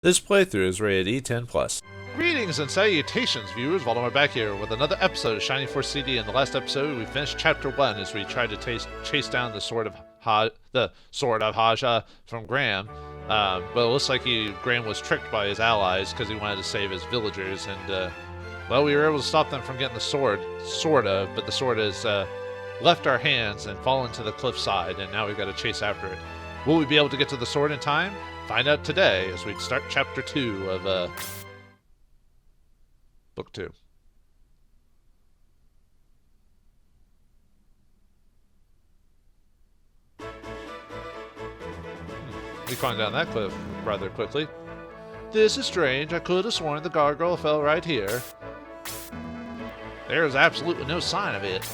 This playthrough is rated E10+. Greetings and salutations, viewers. Vauldemare back here with another episode of Shining Force CD. In the last episode, we finished Chapter 1 as we tried to chase down the sword of Hadja from Graham. But it looks like Graham was tricked by his allies because he wanted to save his villagers. And, well, we were able to stop them from getting the sword, sort of. But the sword has left our hands and fallen to the cliffside, and now we've got to chase after it. Will we be able to get to the sword in time? Find out today as we start Chapter 2 of Book 2. We climbed down that cliff rather quickly. This is strange. I could have sworn the gargoyle fell right here. There's absolutely no sign of it.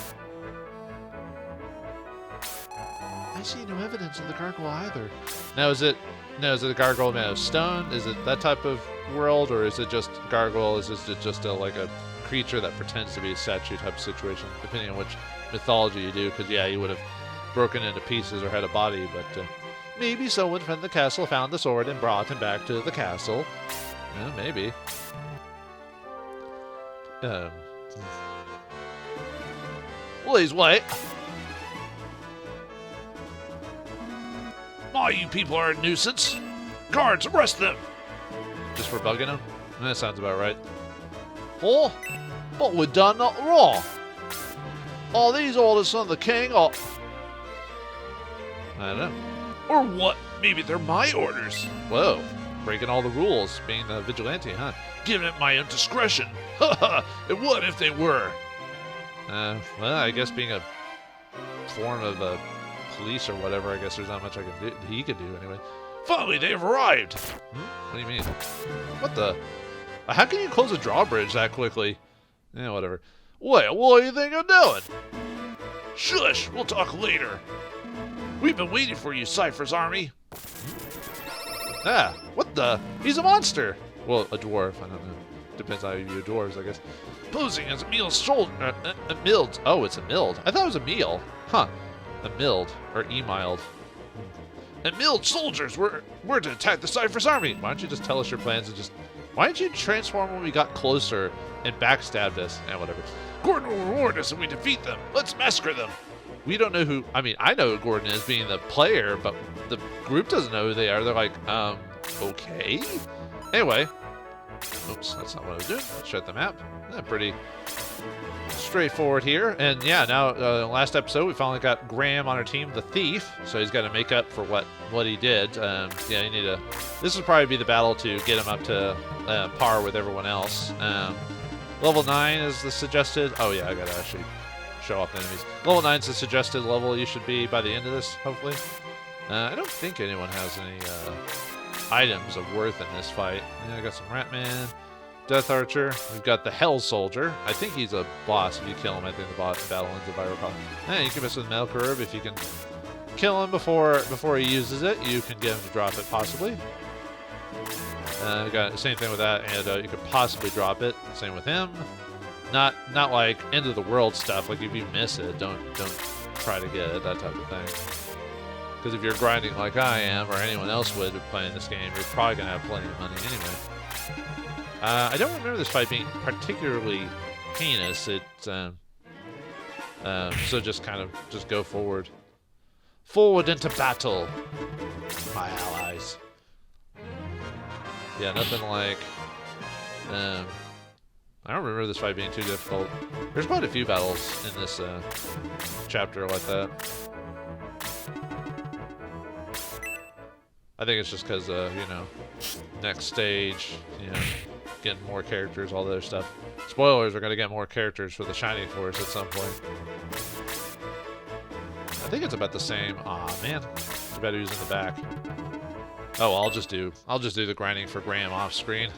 I see no evidence of the gargoyle either. Now is it a gargoyle made of stone? Is it that type of world, or is it just gargoyle? Is it just like a creature that pretends to be a statue type of situation, depending on which mythology you do? Because yeah, you would have broken into pieces or had a body, but maybe someone from the castle found the sword and brought him back to the castle. Yeah, maybe. Please wait. Oh, you people are a nuisance. Guards, arrest them. Just for bugging them? That sounds about right. Oh, but we've done nothing wrong. Are these orders from the king, or... I don't know. Or what? Maybe they're my orders. Whoa, breaking all the rules, being the vigilante, huh? Giving it my own discretion. Haha, and what if they were? Well, I guess being a form of police or whatever, I guess there's not much he could do anyway. Finally, they've arrived! What do you mean? What the? How can you close a drawbridge that quickly? Yeah, whatever. Wait, what do you think I'm doing? Shush! We'll talk later. We've been waiting for you, Cypher's army. Ah, what the? He's a monster! Well, a dwarf, I don't know. Depends how you view dwarves, I guess. Posing as a meal shoulder... a milled. Oh, it's a milled. I thought it was a meal. Huh. A milled, or e-mild. And milled soldiers, we're to attack the Cypher's army. Why don't you just tell us your plans and just... Why didn't you transform when we got closer and backstabbed us? Eh, whatever. Gordon will reward us if we defeat them. Let's massacre them. We don't know who... I mean, I know who Gordon is being the player, but the group doesn't know who they are. They're like, okay? Anyway. Oops, that's not what I was doing. Let's shut the map. Pretty straightforward here. And yeah, now last episode we finally got Graham on our team, the thief, so he's got to make up for what he did. Yeah, you need to... This will probably be the battle to get him up to par with everyone else. Level 9 is the suggested... Oh yeah, I gotta actually show off the enemies. Level 9 is the suggested level you should be by the end of this, hopefully. I don't think anyone has any items of worth in this fight. Yeah, I got some Ratman, Death Archer. We've got the Hell Soldier. I think he's a boss. If you kill him, I think the battle ends, if I recall. You can mess with Metal Curve. If you can kill him before he uses it, you can get him to drop it, possibly. Got the same thing with that, and you could possibly drop it. Same with him. Not like end of the world stuff. Like if you miss it, don't try to get it. That type of thing. Because if you're grinding like I am, or anyone else would playing this game, you're probably gonna have plenty of money anyway. I don't remember this fight being particularly heinous. So just go forward. Forward into battle, my allies. Yeah, nothing like... I don't remember this fight being too difficult. There's quite a few battles in this chapter like that. I think it's just because, you know, next stage, you know, getting more characters, all the other stuff. Spoilers, we're going to get more characters for the Shining Force at some point. I think it's about the same. Aw, man. Too bad who's in the back. Oh, well, I'll just do the grinding for Graham off screen.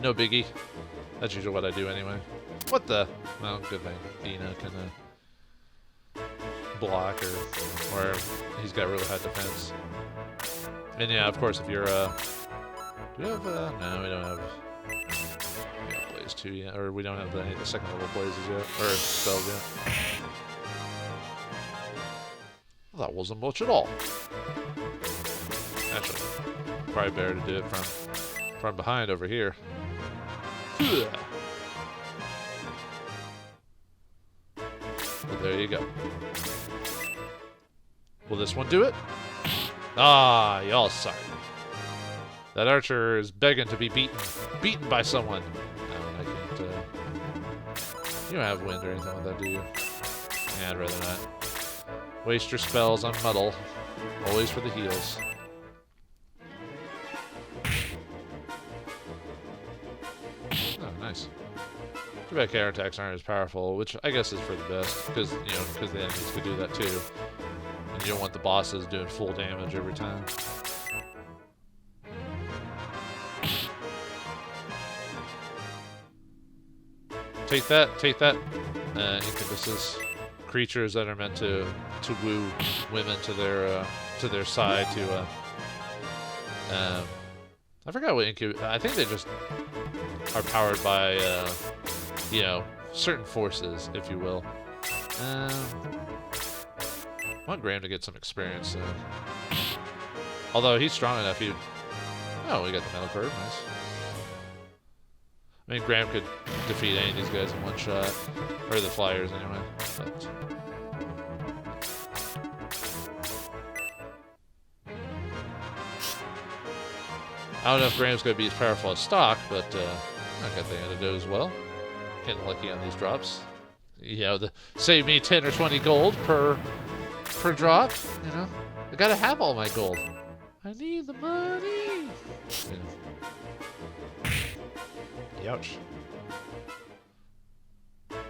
No biggie. That's usually what I do anyway. What the? Well, good thing Dina can block or he's got really high defense. And yeah, of course, if you're do we have no, we don't have Blaze 2 yet, or we don't have any of the second level blazes yet, or spells yet. Well, that wasn't much at all. Actually, probably better to do it from From behind over here. Well, there you go. Will this one do it? Ah, y'all suck. That archer is begging to be beaten by someone. No, I can't. You don't have wind or anything like that, do you? Yeah, I'd rather not. Waste your spells on muddle. Always for the heals. Oh, nice. Too bad counterattacks aren't as powerful, which I guess is for the best, because the enemies could do that too. And you don't want the bosses doing full damage every time. Take that, incubuses. Creatures that are meant to woo women to their side to I forgot what incubus. I think they just are powered by certain forces, if you will. I want Graham to get some experience. Although he's strong enough, oh, we got the metal bird, nice. I mean, Graham could defeat any of these guys in one shot. Or the flyers, anyway. But I don't know if Graham's going to be as powerful as Stock, but I got the antidote as well. Getting lucky on these drops. Save me 10 or 20 gold per drop. I gotta have all my gold. I need the money. Ouch.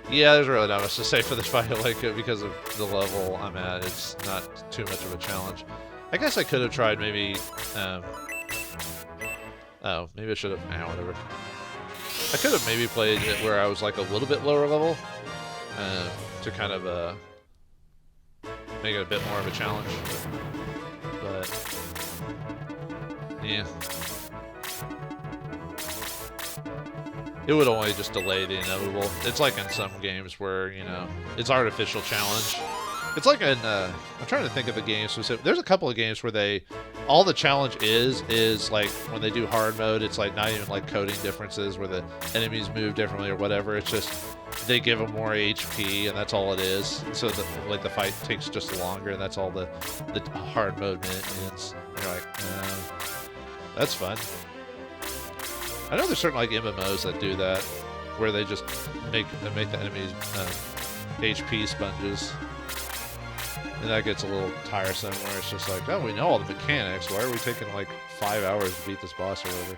Yeah, there's really not much to say for this fight. I like it because of the level I'm at. It's not too much of a challenge. I guess I could have tried maybe. Oh, maybe I should have. Whatever. I could have maybe played it where I was like a little bit lower level to kind of make it a bit more of a challenge. But yeah. It would only just delay the inevitable. It's like in some games where, it's artificial challenge. It's like in, I'm trying to think of a game specific. There's a couple of games where all the challenge is like when they do hard mode, it's like not even like coding differences where the enemies move differently or whatever. It's just they give them more HP and that's all it is. So the fight takes just longer and that's all the hard mode means. And you're like, that's fun. I know there's certain like MMOs that do that, where they just make the enemies HP sponges, and that gets a little tiresome. Where it's just like, oh, we know all the mechanics. Why are we taking like 5 hours to beat this boss or whatever?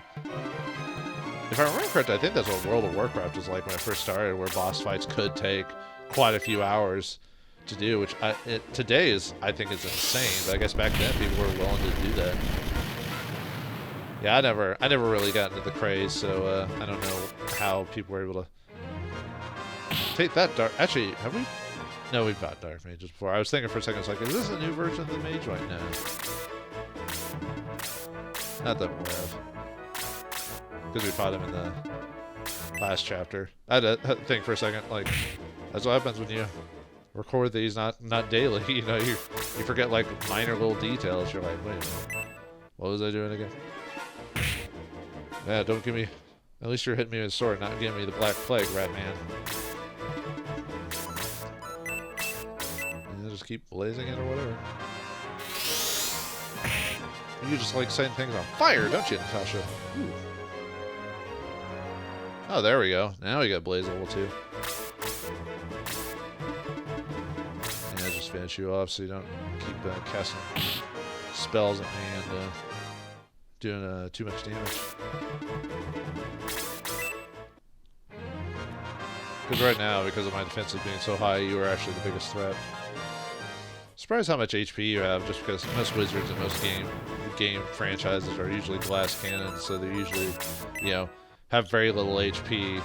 If I remember correctly, I think that's what World of Warcraft was like when I first started, where boss fights could take quite a few hours to do, which today I think is insane. But I guess back then people were willing to do that. Yeah, I never really got into the craze, so I don't know how people were able to take that dark. Actually, have we? No, we've got dark mages before. I was thinking for a second, it's like, is this a new version of the mage right now? Not that I'm aware of, because we fought him in the last chapter. I had to think for a second, like, that's what happens when you record these not daily. You forget like minor little details. You're like, wait a minute, what was I doing again? Yeah, don't give me... At least you're hitting me with a sword, not giving me the Black Plague, Rat Man. And just keep blazing it or whatever. You just like setting things on fire, don't you, Natasha? Ooh. Oh, there we go. Now we got Blaze level 2. Yeah, just finish you off so you don't keep casting spells at me and doing too much damage. Because right now, because of my defenses being so high, you are actually the biggest threat. Surprised how much HP you have, just because most wizards and most game franchises are usually glass cannons, so they're usually, have very little HP.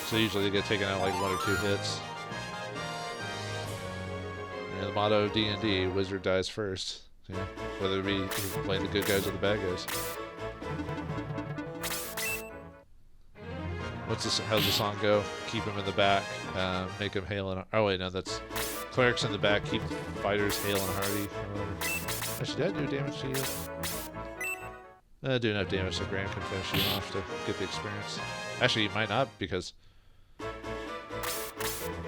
So usually they get taken out like 1 or 2 hits. The motto of D&D, wizard dies first. Whether it be playing the good guys or the bad guys. How's the song go? Keep him in the back, make him hale and... Oh wait, no, that's... Clerics in the back, keep fighters hale and hardy. Actually, did I do damage to you? Do enough damage so Graham can finish you off to get the experience. Actually, you might not because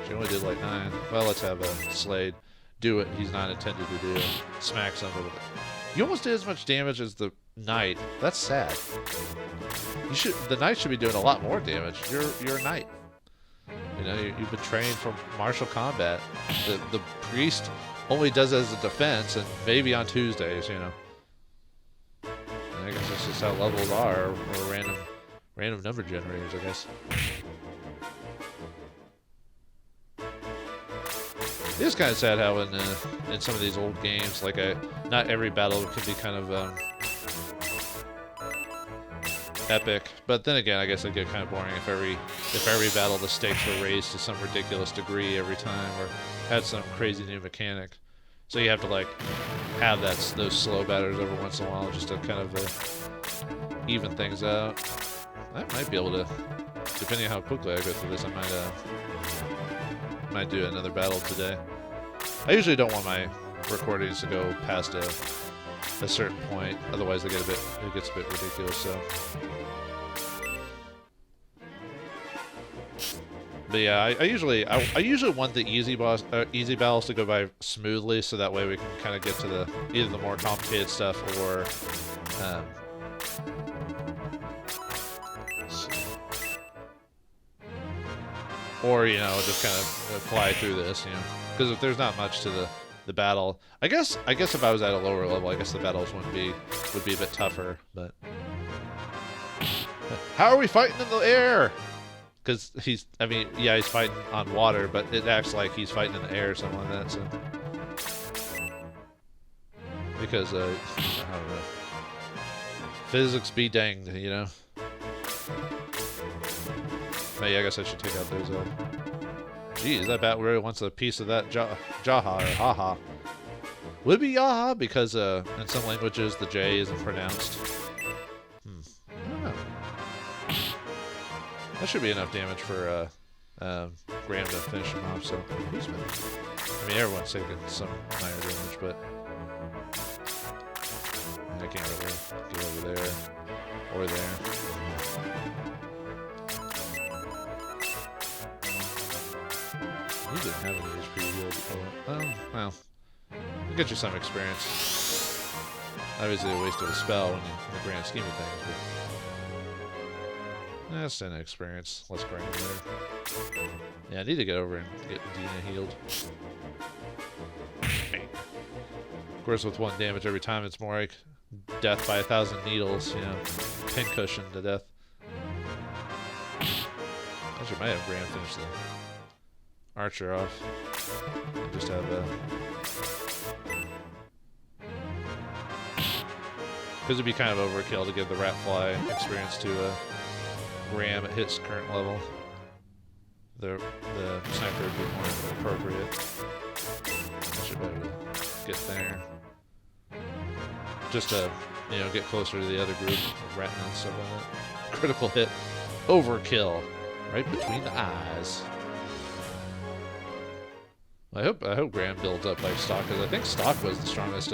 she only did like 9. Well, let's have Slade do what he's not intended to do. Smack something with it. You almost did as much damage as the knight. That's sad. The knight should be doing a lot more damage. You're a knight. You know, you've been trained for martial combat. The priest only does it as a defense, and maybe on Tuesdays, you know. And I guess that's just how levels are, or random number generators, I guess. It is kind of sad how in some of these old games, like not every battle can be kind of epic. But then again, I guess it'd get kind of boring if every battle the stakes were raised to some ridiculous degree every time, or had some crazy new mechanic. So you have to like have those slow battles every once in a while just to kind of even things out. I might be able to, depending on how quickly I go through this, I might do another battle today. I usually don't want my recordings to go past a certain point, otherwise it gets a bit ridiculous. So, but yeah, I usually want the easy battles to go by smoothly, so that way we can kind of get to either the more complicated stuff or you know, just kind of fly through this, you know, because if there's not much to the battle, I guess if I was at a lower level, I guess the battles would be a bit tougher. But how are we fighting in the air? Because he's fighting on water, but it acts like he's fighting in the air or something like that. So because I don't know, physics be danged, you know. Oh, yeah, I guess I should take out those. Geez, that bat really wants a piece of that Jaha or Haha. Would it be Yaha? Because in some languages the J isn't pronounced. I don't know. That should be enough damage for Graham to finish him off. So I mean, everyone's taking some minor damage, but I can't really get over there or there. You didn't have any HP healed. Oh, well. It'll get you some experience. Obviously a waste of a spell in the grand scheme of things, but that's an experience. Less granular. Yeah, I need to get over and get Dina healed. Of course, with 1 damage every time, it's more like death by 1,000 needles, you know, pincushion to death. Actually, might have Graham finish the archer off. And just have because it'd be kind of overkill to give the rat fly experience to Graham at his current level. The sniper would be more appropriate. I should be able to get there. Just to, you know, get closer to the other group of ratmen and stuff like that. Critical hit. Overkill. Right between the eyes. I hope Graham builds up like stock, because I think stock was the strongest.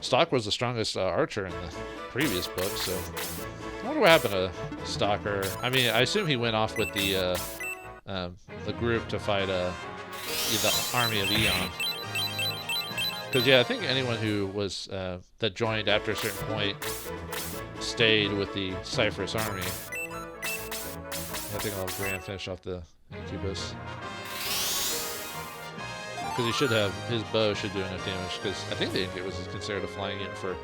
Stock was the strongest archer in the previous book. So I wonder what happened to Stalker. I mean, I assume he went off with the group to fight the army of Eon. Because yeah, I think anyone who was that joined after a certain point stayed with the Cypherus army. I think I'll have Graham finish off the Incubus. Because he should have, his bow should do enough damage, because I think the Incubus is considered a flying unit for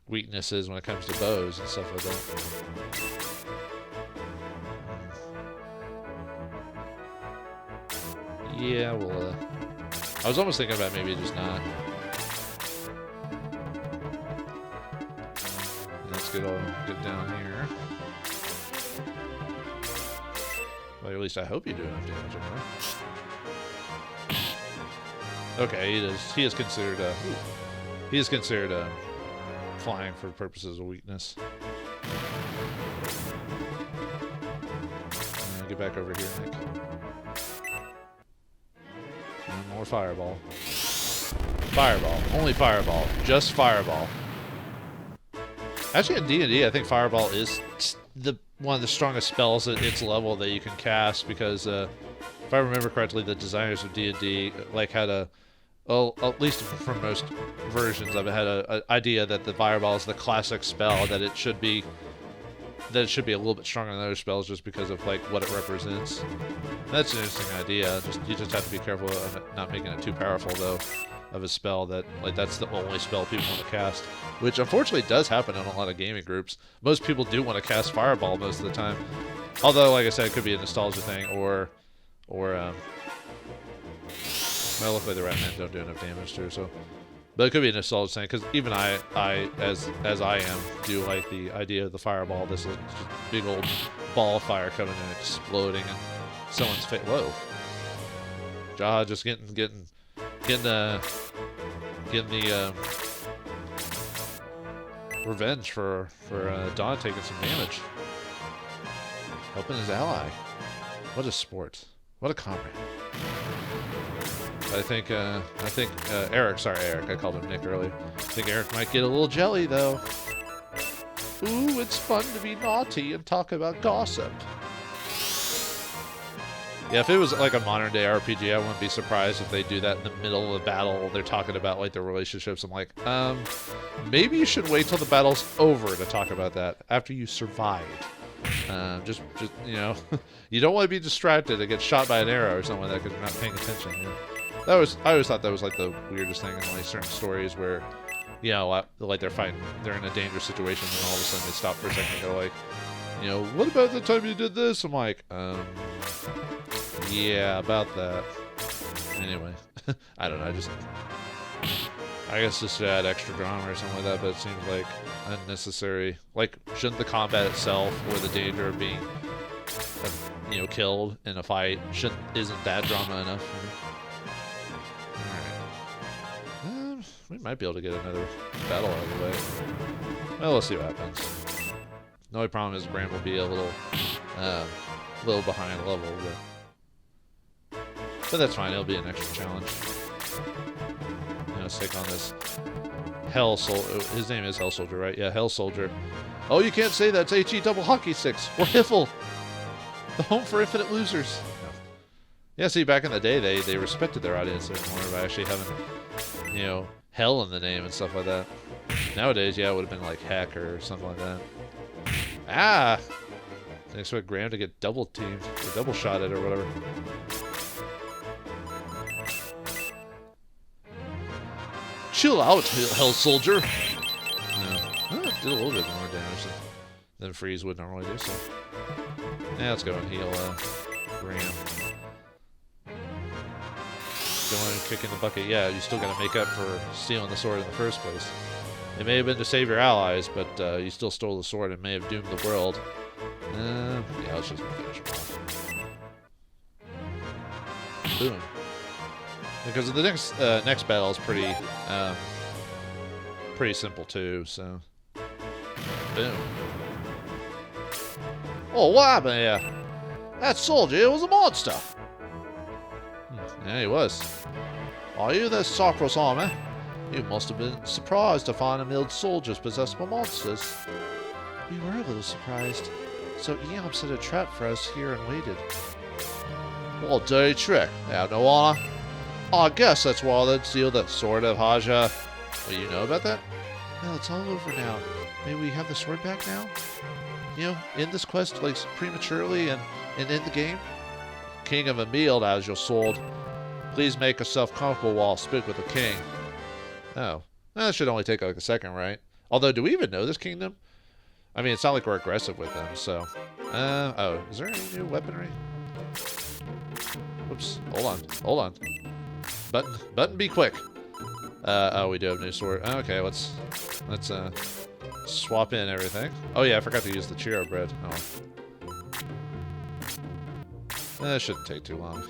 weaknesses when it comes to bows and stuff like that. Yeah, well, I was almost thinking about maybe just not. Let's get down here. Well, at least I hope you do enough damage anyway. Okay, he is considered flying for purposes of weakness. Get back over here, Nick. And more fireball. Fireball. Only Fireball. Just Fireball. Actually, in D&D, I think Fireball is one of the strongest spells at its level that you can cast, because if I remember correctly, the designers of D&D like had at least for most versions of it, had an idea that the Fireball is the classic spell, that it should be a little bit stronger than other spells just because of like what it represents. That's an interesting idea. You just have to be careful of not making it too powerful, though, of a spell that that's the only spell people want to cast, which unfortunately does happen in a lot of gaming groups. Most people do want to cast Fireball most of the time, although, like I said, it could be a nostalgia thing, or well, luckily the rat men don't do enough damage to her, so. But it could be a nostalgia thing, because even I as I am, do like the idea of the Fireball. This is just a big old ball of fire coming and exploding in someone's face. Whoa. Jaha just getting the revenge for Don taking some damage. Helping his ally. What a sport. What a comrade. I think Eric, sorry Eric, I called him Nick earlier. I think Eric might get a little jelly, though. Ooh, it's fun to be naughty and talk about gossip. Yeah, if it was like a modern day RPG, I wouldn't be surprised if they do that in the middle of the battle. They're talking about like their relationships. I'm like, maybe you should wait till the battle's over to talk about that, after you survived. Just you know, you don't want to be distracted and get shot by an arrow or something like that because you're not paying attention. You know? I always thought that was like the weirdest thing in like certain stories where, you know, like they're in a dangerous situation, and all of a sudden they stop for a second and go like, you know, what about the time you did this? I'm like, yeah, about that. Anyway, I don't know. I guess just to add extra drama or something like that, but it seems like unnecessary. Like, shouldn't the combat itself, or the danger of being, you know, killed in a fight, isn't that drama enough? Alright. We might be able to get another battle out of the way. Well, let's see what happens. The only problem is Bram will be a little behind level, but that's fine. It'll be an extra challenge. Let's take on this Hell Soldier. His name is Hell Soldier, right? Yeah, Hell Soldier. Oh, you can't say that. It's HE double hockey sticks. Or Hiffle. The home for infinite losers. No. Yeah, see, back in the day, they respected their audience a bit more by actually having, you know, hell in the name and stuff like that. Nowadays, yeah, it would have been like Heck or something like that. Ah! I expect Graham to get double teamed, or double shotted, or whatever. Chill out, Hell Soldier. Yeah. Did a little bit more damage than Freeze would normally do, so. Yeah, let's go and heal Graham. Going and kicking the bucket. Yeah, you still gotta make up for stealing the sword in the first place. It may have been to save your allies, but you still stole the sword and may have doomed the world. Yeah, let's just finish him off. Boom. Because the next battle is pretty simple too, so. Boom. Oh, what happened here? That soldier was a monster. Yeah, he was. Are you the Socros army? You must have been surprised to find a milled soldiers possessed by monsters. We were a little surprised, so Eom set a trap for us here and waited. What a dirty trick. They have no honor. I guess that's why they steal the sword of Hadja. Well, you know about that? Well, it's all over now. Maybe we have the sword back now? You know, end this quest like prematurely and end the game? King of Emil has your sword. Please make yourself comfortable while I speak with the king. Oh. That should only take like a second, right? Although, do we even know this kingdom? I mean, it's not like we're aggressive with them, so. Oh, is there any new weaponry? Whoops. Hold on. Button, be quick. Oh, we do have new sword. Okay, let's swap in everything. Oh yeah, I forgot to use the Chiro bread. Oh. That shouldn't take too long.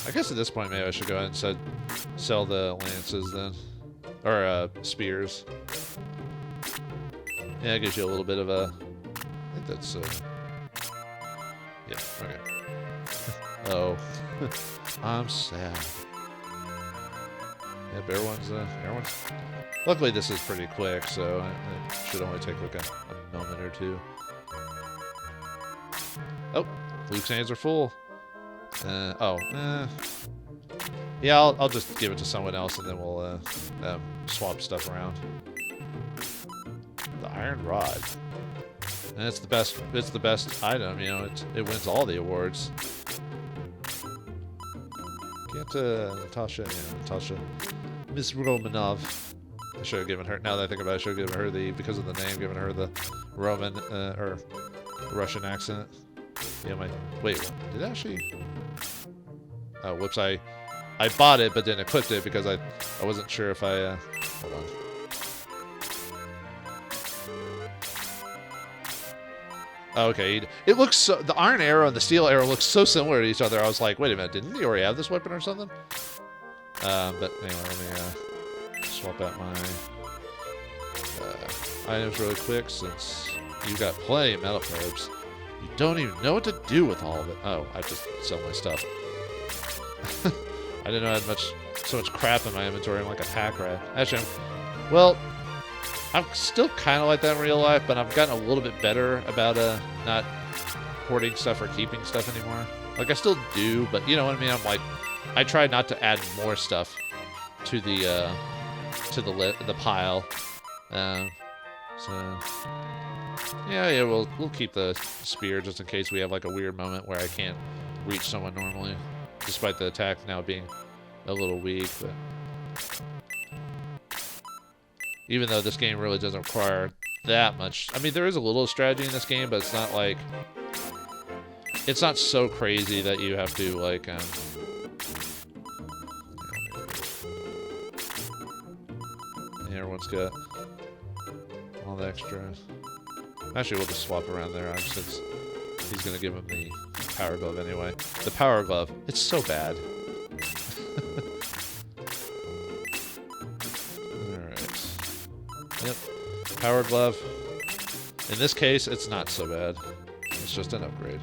I guess at this point, maybe I should go ahead and sell the lances then. Or, spears. Yeah, it gives you a little bit of a... I think that's, yeah, okay. Oh. I'm sad. Yeah, air ones. Luckily, this is pretty quick, so it should only take like a moment or two. Oh, Luke's hands are full. Yeah, I'll just give it to someone else, and then we'll swap stuff around. The iron rod. And it's the best. It's the best item. You know, it wins all the awards. Get Natasha. Yeah, Natasha. Miss Romanov. I should have given her. Now that I think about it, I should have given her because of the name, given her the Roman or Russian accent. Yeah, wait. Did I actually? Oh, whoops! I bought it, but then equipped it because I wasn't sure if I. Hold on. Okay, it looks so. The iron arrow and the steel arrow look so similar to each other. I was like, wait a minute, didn't he already have this weapon or something? But anyway, let me swap out my items really quick since you've got plenty of metal probes. You don't even know what to do with all of it. Oh, I just sell my stuff. I didn't know I had so much crap in my inventory. I'm like a pack rat. Actually, well. I'm still kind of like that in real life, but I've gotten a little bit better about not hoarding stuff or keeping stuff anymore. Like, I still do, but you know what I mean? I'm like, I try not to add more stuff to the pile. So yeah, we'll keep the spear just in case we have like a weird moment where I can't reach someone normally, despite the attack now being a little weak, but. Even though this game really doesn't require that much. I mean, there is a little strategy in this game, but it's not like... It's not so crazy that you have to, like, everyone's got all the extra... Actually, we'll just swap around there, since he's going to give him the power glove anyway. The power glove, it's so bad. Yep, power glove. In this case, it's not so bad. It's just an upgrade.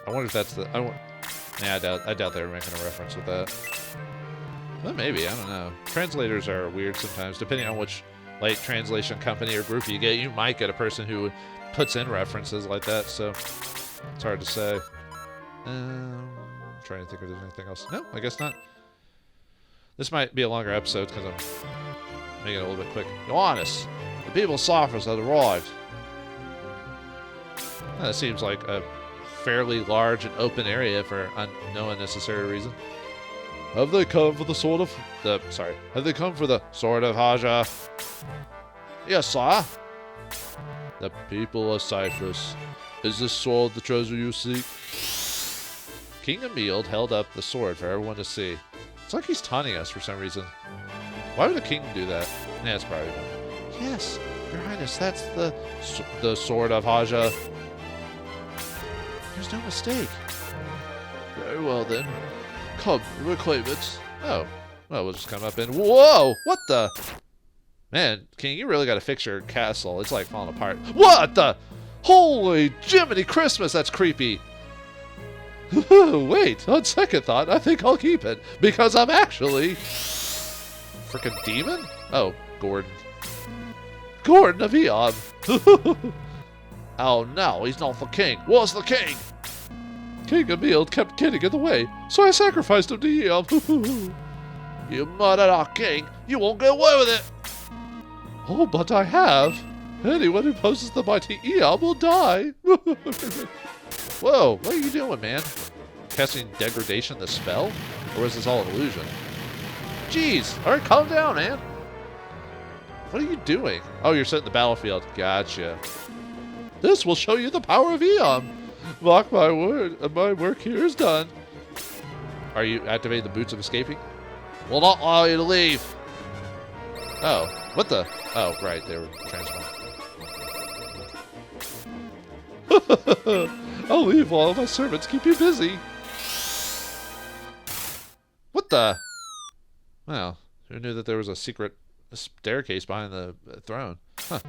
I wonder if that's the. I doubt they were making a reference with that. Well, maybe, I don't know. Translators are weird sometimes, depending on which translation company or group you get. You might get a person who puts in references like that, so it's hard to say. Trying to think if there's anything else. No, I guess not. This might be a longer episode because I'm making it a little bit quick. Ioannis, the People's Sophist has arrived. That seems like a fairly large and open area for no unnecessary reason. Have they come for the sword of... Have they come for the sword of Hadja? Yes, sire. The people of Cyprus. Is this sword the treasure you seek? King Emil held up the sword for everyone to see. It's like he's taunting us for some reason. Why would the king do that? Nah, it's probably not. Yes, Your Highness, that's the sword of Hadja. There's no mistake. Very well then. Come, reclaim it. Oh, well, we'll just come up and... Whoa! What the... Man, King, you really got to fix your castle. It's like falling apart. What the... Holy Jiminy Christmas, that's creepy. Wait, on second thought, I think I'll keep it. Because I'm actually... Frickin' demon? Oh, Gordon. Gordon of Eon. Oh no, he's not the king. What's the king? King Emil kept getting in the way, so I sacrificed him to Eon. You murdered our king. You won't get away with it. Oh, but I have. Anyone who opposes the mighty Eon will die. Whoa, what are you doing, man? Casting degradation the spell? Or is this all an illusion? Jeez, alright, calm down, man. What are you doing? Oh, you're setting the battlefield. Gotcha. This will show you the power of Eon. Mark my word, my work here is done. Are you activating the boots of escaping? Will not allow you to leave. Oh, what the? Oh, right, they were transformed. I'll leave while my servants keep you busy. What the? Well, who knew that there was a secret staircase behind the throne? Huh.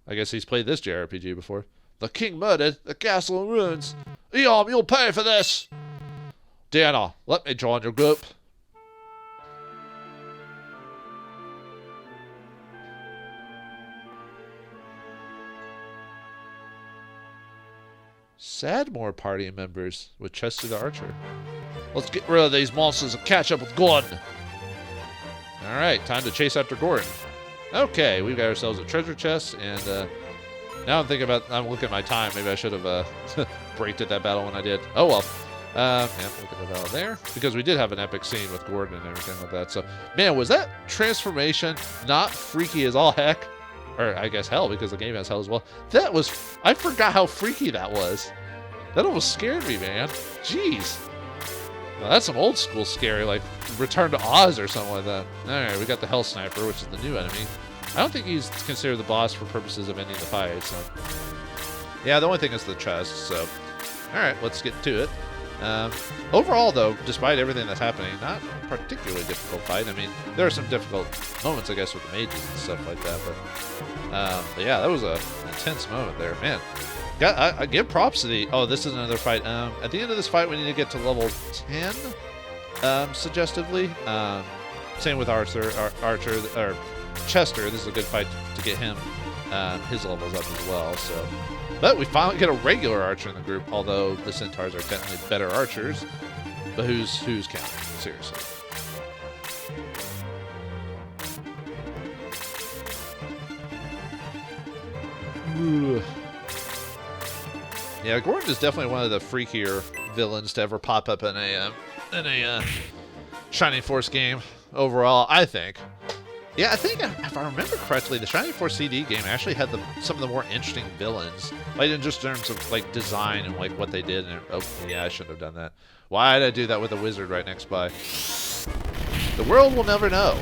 I guess he's played this JRPG before. The king murdered, the castle in ruins. Eon, you'll pay for this. Diana, let me join your group. Sadmore party members with Chester the Archer. Let's get rid of these monsters and catch up with Gordon. Alright, time to chase after Gordon. Okay, we've got ourselves a treasure chest, and now I'm looking at my time. Maybe I should have braked at that battle when I did. Oh well. Yeah, look at the battle there. Because we did have an epic scene with Gordon and everything like that. So, man, was that transformation not freaky as all heck? Or, I guess hell, because the game has hell as well. That was... I forgot how freaky that was. That almost scared me, man. Jeez. Now, that's some old school scary, like Return to Oz or something like that. Alright, we got the Hell Sniper, which is the new enemy. I don't think he's considered the boss for purposes of ending the fight, so... Yeah, the only thing is the chest, so... Alright, let's get to it. Overall, though, despite everything that's happening, not a particularly difficult fight. I mean, there are some difficult moments, I guess, with the mages and stuff like that, but yeah, that was an intense moment there. Man, I give props to the... Oh, this is another fight. At the end of this fight, we need to get to level 10, suggestively. Same with Archer, or Chester. This is a good fight to get him, his levels up as well, so... But we finally get a regular archer in the group, although the centaurs are definitely better archers. But who's counting? Seriously. Ooh. Yeah, Gordon is definitely one of the freakier villains to ever pop up in a Shining Force game. Overall, I think. Yeah, I think if I remember correctly, the Shining Force CD game actually had some of the more interesting villains, like in just terms of like design and like what they did. And oh, yeah, I shouldn't have done that. Why did I do that with a wizard right next by? The world will never know.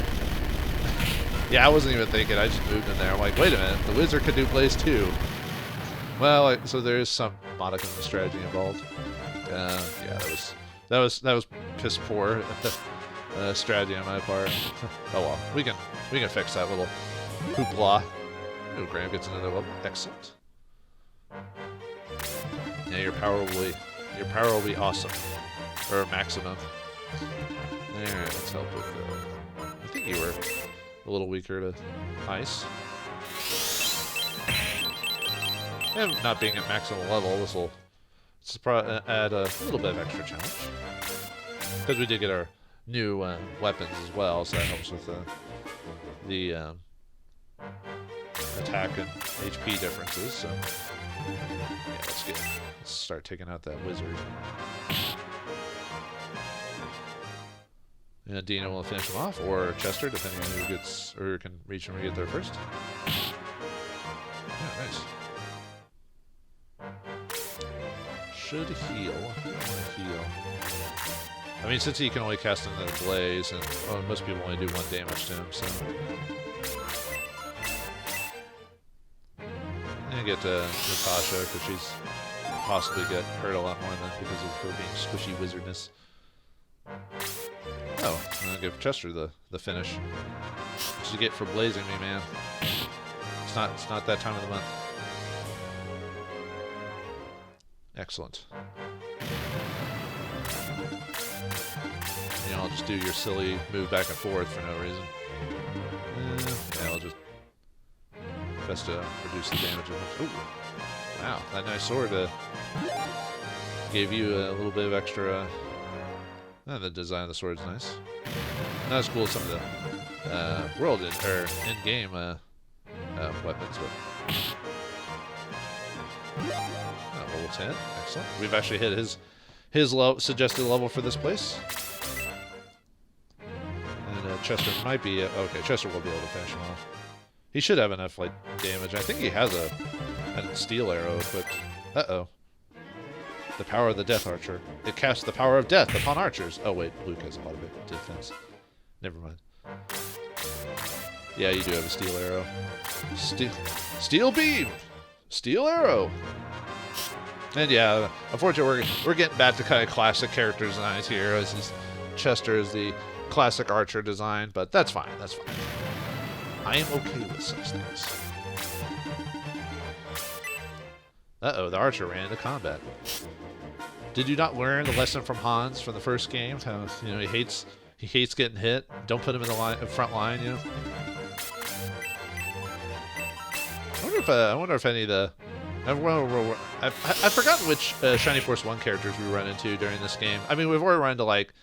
Yeah, I wasn't even thinking. I just moved in there. I'm like, wait a minute, the wizard could do plays too. Well, so there is some modicum of strategy involved. Yeah, that was piss poor. Strategy on my part. Oh well, we can fix that little hoopla. Oh, Graham gets another level. Excellent. Yeah, your power will be awesome, or maximum. All right, let's help with. I think you were a little weaker to ice. And not being at maximum level, this will add a little bit of extra challenge because we did get our new weapons as well, so that helps with the attack and HP differences. So yeah, let's start taking out that wizard. Yeah, Dina will finish him off, or Chester, depending on who gets or can reach him or get there first. Yeah, nice. Should heal. Heal. I mean, since he can only cast another blaze, and well, most people only do 1 damage to him, so... And get Natasha, because she's possibly get hurt a lot more than because of her being squishy wizardness. Oh, I'll give Chester the finish. What you get for blazing me, man? It's not that time of the month. Excellent. You know, I'll just do your silly move back and forth for no reason. Yeah, I'll just best to reduce the damage. Ooh, wow, that nice sword gave you a little bit of extra. The design of the sword is nice. Not as cool as some of the world in-game weapons, but level 10, excellent. We've actually hit his suggested level for this place. And Chester might be... okay, Chester will be able to finish him off. He should have enough like damage. I think he has a steel arrow equipped. Uh-oh. The power of the Death Archer. It casts the power of death upon archers. Oh wait, Luke has a lot of defense. Never mind. Yeah, you do have a steel arrow. Steel beam! Steel arrow! And yeah, unfortunately we're getting back to kind of classic character designs here. Chester is the classic archer design, but that's fine, that's fine. I am okay with such things. Uh-oh, the archer ran into combat. Did you not learn the lesson from Hans from the first game? How, you know, he hates getting hit. Don't put him in the front line, you know? I wonder if any of the I've forgotten which Shiny Force 1 characters we run into during this game. I mean, we've already run into, like,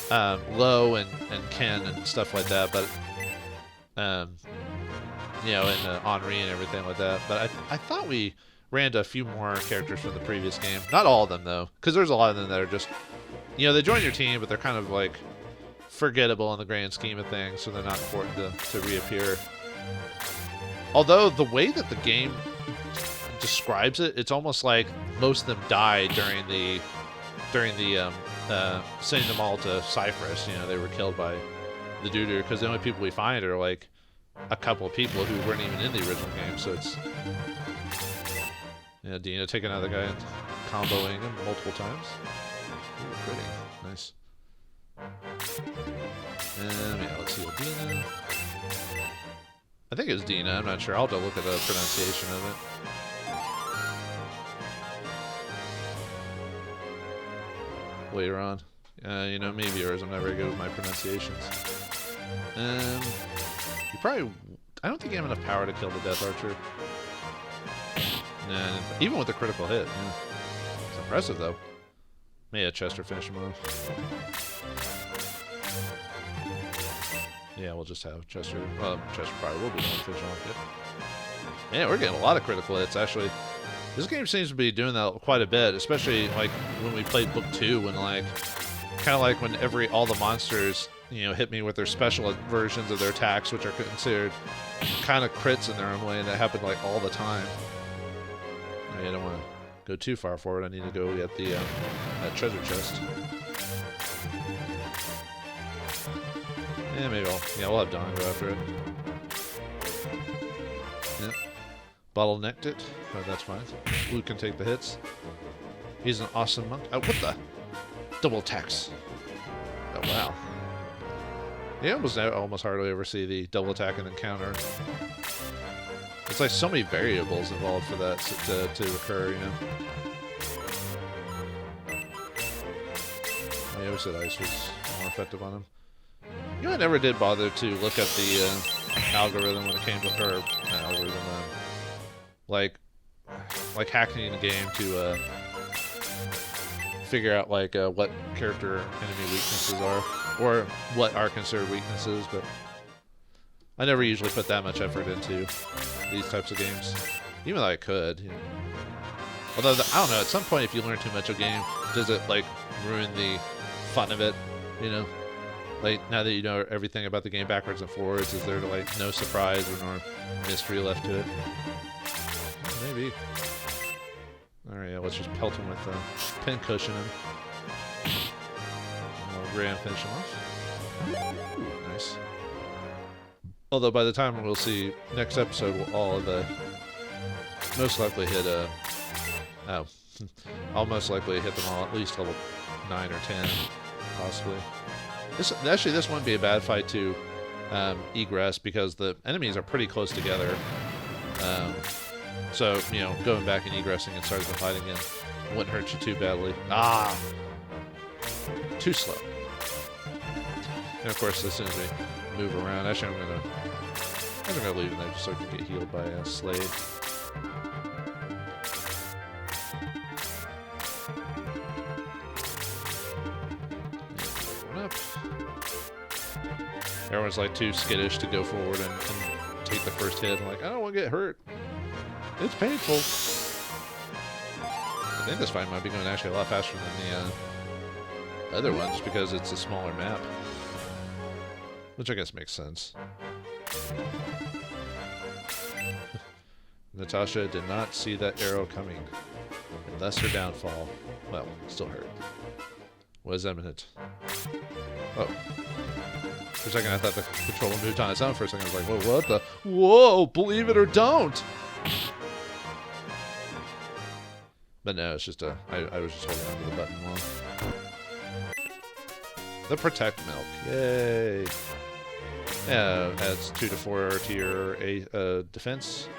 Lo and Ken and stuff like that, but, you know, and Henri and everything like that. But I thought we ran into a few more characters from the previous game. Not all of them, though, because there's a lot of them that are just, you know, they join your team, but they're kind of, like, forgettable in the grand scheme of things, so they're not important to reappear. Although, the way that the game describes it, it's almost like most of them died during the sending them all to Cyprus. You know, they were killed by the Duder, because the only people we find are like a couple of people who weren't even in the original game. So it's, yeah, Dina taking out the guy and comboing him multiple times. Ooh, pretty nice. Yeah, let's see what Dina. I think it was Dina. I'm not sure. I'll have to look at the pronunciation of it. Later on. You know, me viewers, I'm not very good with my pronunciations. You probably... I don't think you have enough power to kill the Death Archer. Nah, even with a critical hit. Yeah. It's impressive, though. May Chester finish him off. Yeah, we'll just have Chester... Chester probably will be the one to finish off. Yep. Yeah, we're getting a lot of critical hits, actually. This game seems to be doing that quite a bit, especially like when we played Book 2, when like, kind of like when all the monsters, you know, hit me with their special versions of their attacks, which are considered kind of crits in their own way, and that happened like all the time. I don't want to go too far forward. I need to go get the that treasure chest. Yeah, maybe we'll have Don go after it. Yep. Bottlenecked it, but that's fine. Luke can take the hits. He's an awesome monk. Oh, what the? Double attacks. Oh, wow. You almost hardly ever see the double attack and then counter. It's like so many variables involved for that to occur, you know? I always said ice was more effective on him. You know, I never did bother to look at the algorithm when it came to, or algorithm, like hacking the game to figure out like what character enemy weaknesses are, or what are considered weaknesses, but I never usually put that much effort into these types of games, even though I could. You know. Although, I don't know, at some point if you learn too much of a game, does it like ruin the fun of it, you know? Like, now that you know everything about the game backwards and forwards, is there like no surprise or no mystery left to it? Maybe. Alright, yeah, let's just pelt him with a pin cushion him. And we'll grand finish him off. Ooh, nice. Although by the time we'll see next episode, we'll all most likely hit I'll most likely hit them all at least level 9 or 10, possibly. This wouldn't be a bad fight to egress, because the enemies are pretty close together. So, you know, going back and egressing and starting the fight again wouldn't hurt you too badly. Ah! Too slow. And of course, as soon as we move around, actually I'm gonna leave him there just so I can get healed by a Slade. Everyone's like too skittish to go forward and take the first hit. I'm like, I don't want to get hurt. It's painful. I think this fight might be going actually a lot faster than the other one, just because it's a smaller map. Which I guess makes sense. Natasha did not see that arrow coming. And thus her downfall. Well, still hurt. Was imminent. Oh. For a second, I thought the controller moved on its own for a second. I was like, whoa, what the? Whoa, believe it or don't! But no, it's just I was just holding onto the button long. The Protect Milk. Yay! Yeah, adds 2 to 4 to your defense.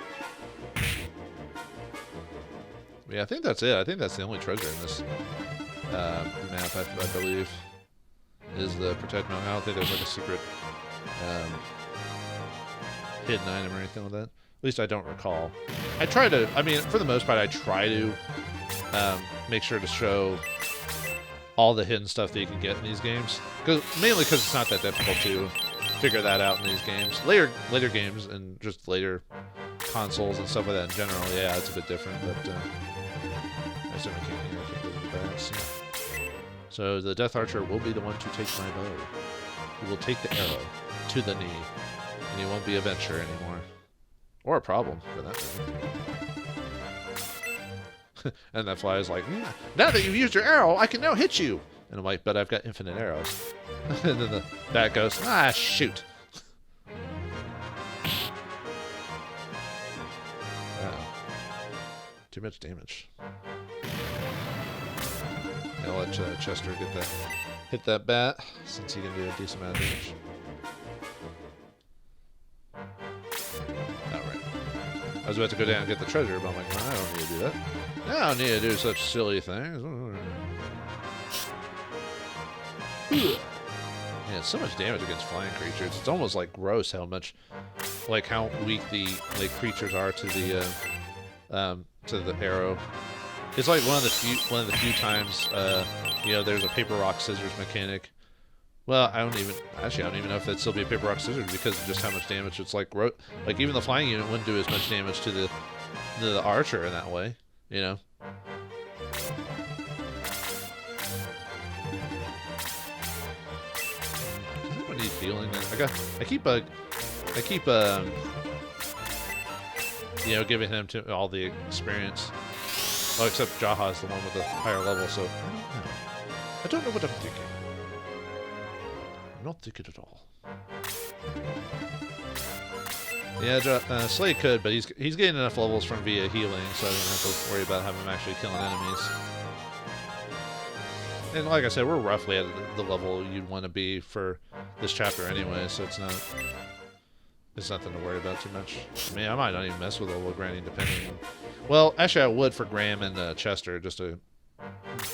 Yeah, I think that's it. I think that's the only treasure in this map, I believe. Is the Protect Milk. I don't think there's like a secret hidden item or anything like that. At least I don't recall. I try to, I mean, for the most part, I try to make sure to show all the hidden stuff that you can get in these games. Mainly because it's not that difficult to figure that out in these games. Later games and just later consoles and stuff like that in general, yeah, it's a bit different, but I assume I can't go to the back. So the Death Archer will be the one to take my bow. He will take the arrow to the knee, and he won't be a venture anymore. Or a problem, for that matter. And that fly is like, yeah, now that you've used your arrow, I can now hit you. And I'm like, but I've got infinite arrows. And then the bat goes, ah, shoot. Wow. Too much damage. I'll let Chester hit that bat, since he can do a decent amount of damage. Alright. I was about to go down and get the treasure, but I'm like, no, I don't need to do that. I don't need to do such silly things. Yeah, so much damage against flying creatures. It's almost like gross how much, like how weak the creatures are to the arrow. It's like one of the few times, you know, there's a paper rock scissors mechanic. Well, I don't even know if that'd still be a paper rock scissors because of just how much damage. It's like even the flying unit wouldn't do as much damage to the archer in that way, you know. Does anybody feeling that? I keep you know, giving him to all the experience. Oh, except Jaha is the one with the higher level, so I don't know what I'm thinking. I'm not thinking at all. Yeah, Slay could, but he's getting enough levels from via healing, so I don't have to worry about having him actually killing enemies. And like I said, we're roughly at the level you'd want to be for this chapter anyway, so it's nothing to worry about too much. I mean, I might not even mess with level grinding depending on... Well, actually I would for Graham and Chester, just to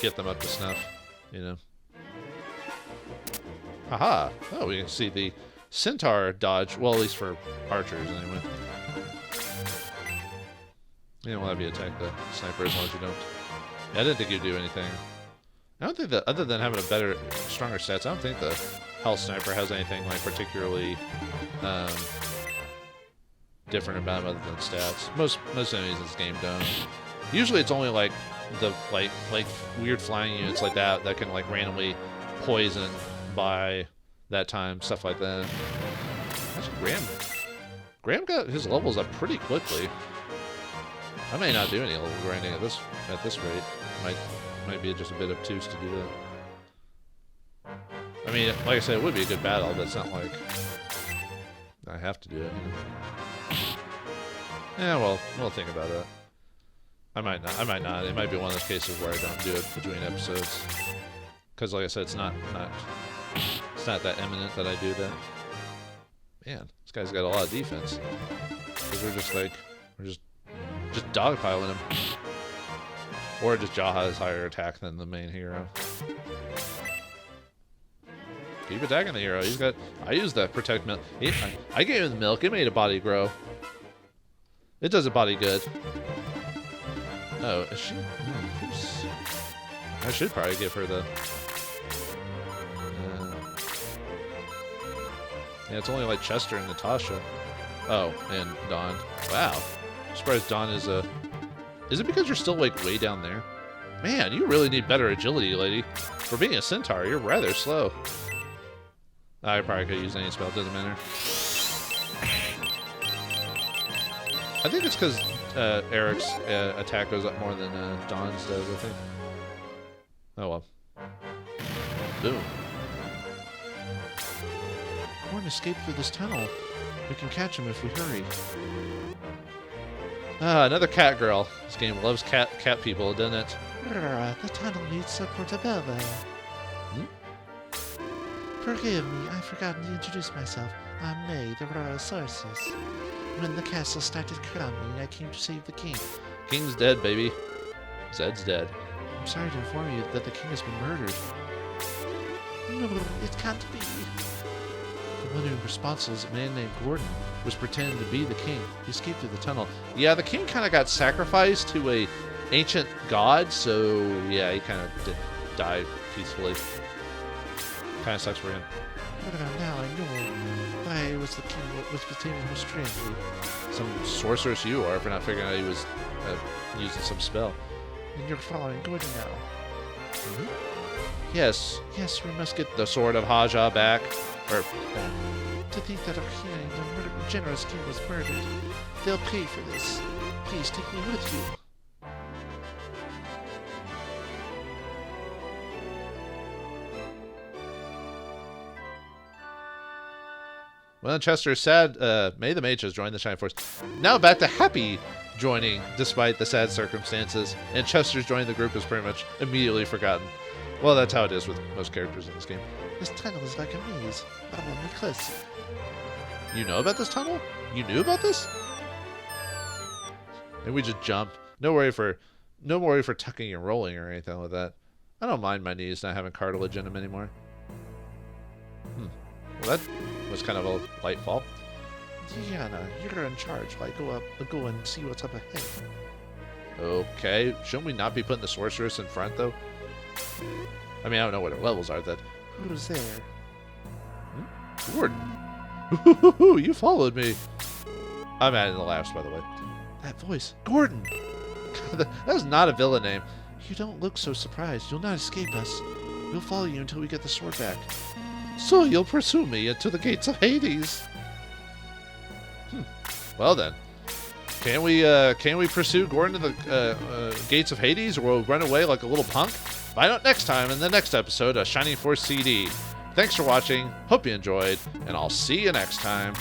get them up to snuff, you know. Haha! Oh, we can see the centaur dodge. Well, at least for archers, anyway. Yeah, we'll have you attack the sniper as long as you don't. Yeah, I didn't think you'd do anything. I don't think that, other than having stronger stats, I don't think the health sniper has anything, like, particularly, different about him other than stats. Most enemies in this game don't. Usually it's only, like, the, like weird flying units like that can, like, randomly poison by that time, stuff like that. Actually, Graham got his levels up pretty quickly. I may not do any level grinding at this rate. Might be just a bit obtuse to do that. I mean, like I said, it would be a good battle, but it's not like I have to do it, you know. Yeah, well, we'll think about that. I might not. It might be one of those cases where I don't do it between episodes. Because, like I said, it's not that imminent that I do that. Man, this guy's got a lot of defense. Because we're just dogpiling him. Or just Jaha has higher attack than the main hero. Keep attacking the hero. I used that protect milk. I gave him the milk. It made a body grow. It does a body good. Oh, is she? I should probably give her the... yeah, it's only like Chester and Natasha. Oh, and Dawn. Wow. I'm surprised Dawn is a... Is it because you're still, like, way down there? Man, you really need better agility, lady. For being a centaur, you're rather slow. I probably could use any spell, doesn't matter. I think it's because Eric's attack goes up more than Dawn's does, I think. Oh well. Boom. Horn escaped through this tunnel. We can catch him if we hurry. Ah, another cat girl. This game loves cat people, doesn't it? The tunnel needs a portobello. Forgive me, I've forgotten to introduce myself. I'm May, the royal sorceress. When the castle started crumbling, I came to save the king. King's dead, baby. Zed's dead. I'm sorry to inform you that the king has been murdered. No, it can't be. The one who's responsible is a man named Gordon. was pretending to be the king. He escaped through the tunnel. Yeah, the king kind of got sacrificed to a ancient god, so yeah, he kind of did die peacefully. Kind of sucks for him. Now I know why was the king was behaving so strangely. Some sorceress you are for not figuring out he was using some spell. And you're following Gordon now. Mm-hmm. Yes, we must get the sword of Hadja back. To think that our king, the generous king, was murdered. They'll pay for this. Please take me with you. Well, Chester is sad. May the Mage has joined the Shining Force. Now back to Happy joining, despite the sad circumstances. And Chester's joining the group is pretty much immediately forgotten. Well, that's how it is with most characters in this game. This tunnel is like a maze. Follow me closely. You know about this tunnel? You knew about this? And we just jump. No worry for tucking and rolling or anything like that. I don't mind my knees not having cartilage in them anymore. Well, that was kind of a light fall. Diana, you're in charge. Why go and see what's up ahead? Okay. Shouldn't we not be putting the sorceress in front, though? I mean, I don't know what her levels are. That. Who's there? Gordon. You followed me. I'm adding the laughs, by the way. That voice. Gordon! That was not a villain name. You don't look so surprised. You'll not escape us. We'll follow you until we get the sword back. So you'll pursue me into the gates of Hades. Well then. Can we pursue Gordon to the gates of Hades, or we'll run away like a little punk? Find out next time in the next episode of Shining Force CD. Thanks for watching, hope you enjoyed, and I'll see you next time.